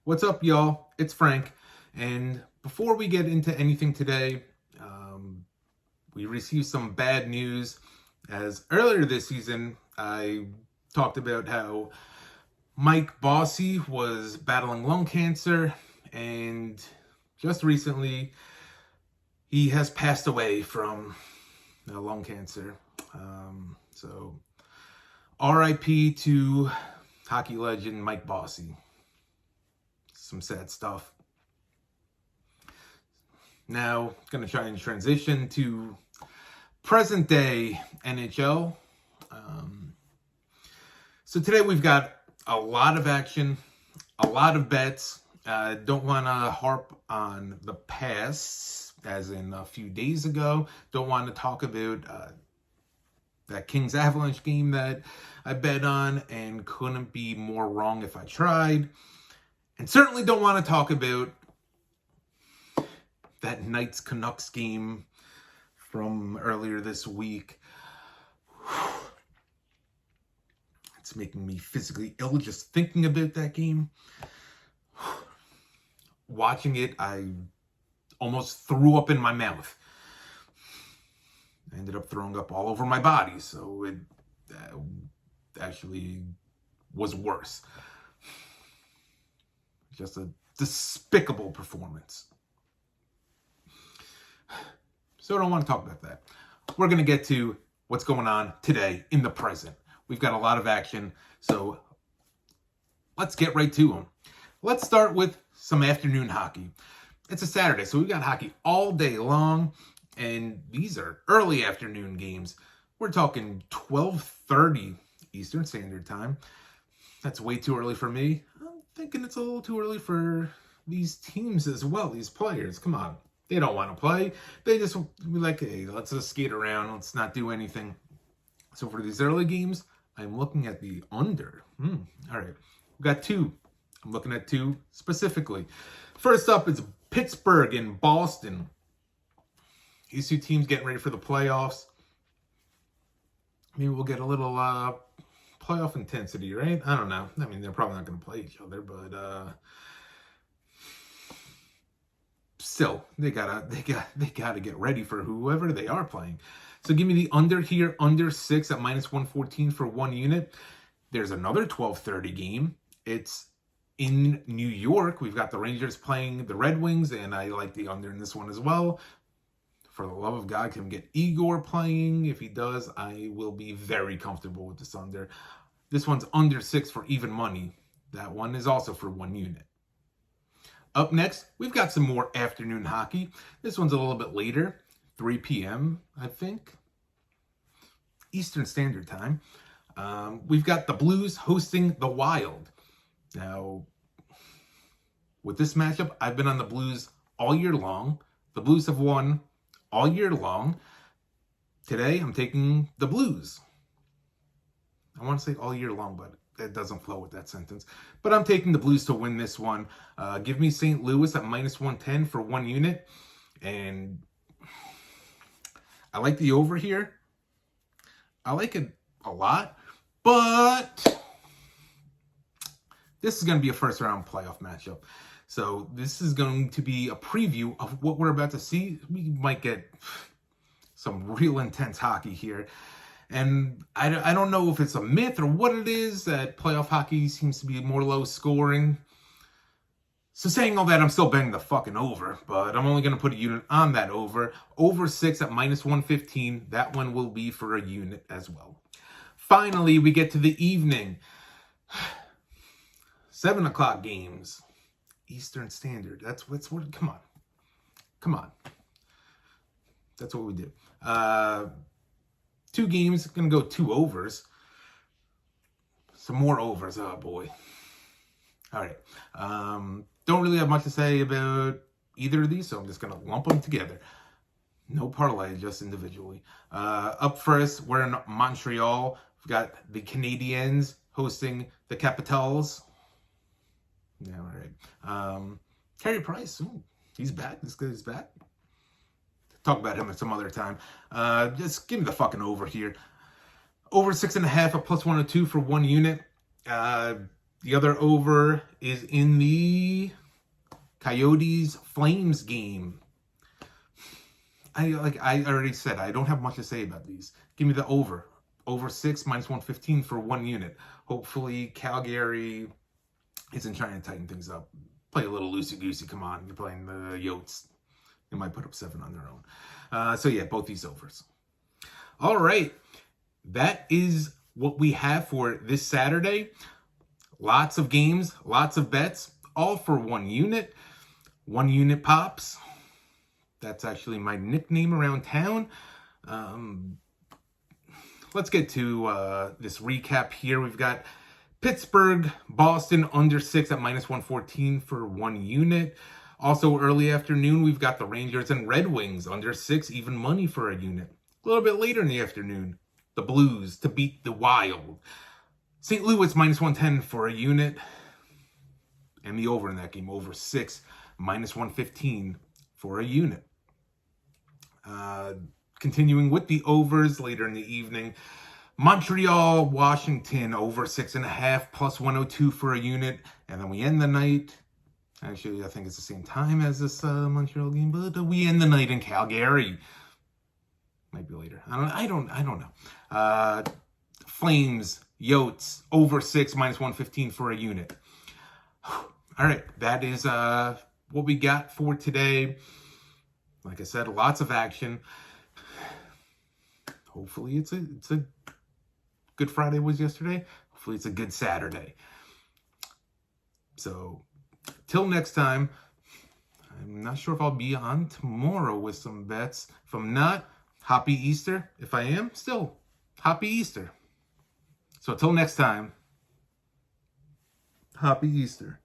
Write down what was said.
What's up, y'all? It's Frank. And before we get into anything today, we received some bad news. As earlier this season, I talked about how Mike Bossy was battling lung cancer, and just recently, he has passed away from lung cancer. So, RIP to hockey legend Mike Bossy. Some sad stuff. Now, going to try and transition to present day NHL. So today we've got a lot of action, a lot of bets. Don't want to harp on the past, as in a few days ago. Don't want to talk about that Kings Avalanche game that I bet on and couldn't be more wrong if I tried. And certainly don't want to talk about that Knights Canucks game from earlier this week. It's making me physically ill just thinking about that game. Watching it, I almost threw up in my mouth. I ended up throwing up all over my body, so it actually was worse. Just a despicable performance. So I don't want to talk about that. We're going to get to what's going on today in the present. We've got a lot of action, so let's get right to them. Let's start with some afternoon hockey. It's a Saturday, so we've got hockey all day long, and these are early afternoon games. We're talking 12:30 Eastern Standard Time. That's way too early for me. I'm thinking it's a little too early for these teams as well, these players. Come on. They don't want to play. They just be like, hey, let's just skate around. Let's not do anything. So for these early games, I'm looking at the under. All right. We've got two. I'm looking at two specifically. First up is Pittsburgh and Boston. These two teams getting ready for the playoffs. Maybe we'll get a little playoff intensity, right? I don't know. I mean, they're probably not going to play each other, but still, they gotta get ready for whoever they are playing. So give me the under here, under 6 at -114 for 1 unit. There's another 12:30 game. It's in New York. We've got the Rangers playing the Red Wings, and I like the under in this one as well. For the love of God, can we get Igor playing? If he does, I will be very comfortable with this under. This one's under 6 for even money. That one is also for 1 unit. Up next, we've got some more afternoon hockey. This one's a little bit later, 3 p.m., I think, Eastern Standard Time. We've got the Blues hosting the Wild. Now, with this matchup, I've been on the Blues all year long. The Blues have won all year long. Today, I'm taking the Blues. I want to say all year long, but it doesn't flow with that sentence. But I'm taking the Blues to win this one. Give me St. Louis at -110 for 1 unit. And I like the over here. I like it a lot. But this is going to be a first-round playoff matchup. So this is going to be a preview of what we're about to see. We might get some real intense hockey here. And I don't know if it's a myth or what it is that playoff hockey seems to be more low scoring. So saying all that, I'm still betting the fucking over, but I'm only going to put a unit on that over. Over 6 at -115. That one will be for a unit as well. Finally, we get to the evening. 7 o'clock games. Eastern Standard. That's what, come on. That's what we do. 2 games, going to go 2 overs. Some more overs. Oh, boy. All right. Don't really have much to say about either of these, so I'm just going to lump them together. No parlay, just individually. Up first, we're in Montreal. We've got the Canadiens hosting the Capitals. Yeah, all right. Carey Price. Ooh, he's back. This guy's back. Talk about him at some other time. Just give me the fucking over here. Over 6.5 at +102 for 1 unit. The other over is in the Coyotes Flames game. I already said, I don't have much to say about these. Give me the over. Over 6, minus 115 for 1 unit. Hopefully Calgary isn't trying to tighten things up. Play a little loosey-goosey. Come on, you're playing the Yotes. They might put up 7 on their own. So yeah, both these overs. All right. That is what we have for this Saturday. Lots of games, lots of bets, all for 1 unit. 1 unit pops. That's actually my nickname around town. Let's get to this recap here. We've got Pittsburgh, Boston under 6 at minus 114 for 1 unit. Also early afternoon, we've got the Rangers and Red Wings under 6, even money for a unit. A little bit later in the afternoon, the Blues to beat the Wild. St. Louis minus 110 for a unit. And the over in that game, over 6, minus 115 for a unit. Continuing with the overs later in the evening, Montreal, Washington over 6.5 plus 102 for a unit. And then we end the night. Actually, I think it's the same time as this Montreal game, but we end the night in Calgary. Might be later. I don't know. Flames, Yotes over 6 minus 115 for a unit. All right, that is what we got for today. Like I said, lots of action. Hopefully it's a Good Friday was yesterday. Hopefully it's a good Saturday. So till next time, I'm not sure if I'll be on tomorrow with some bets. If I'm not, happy Easter. If I am, still happy Easter. So till next time, happy Easter.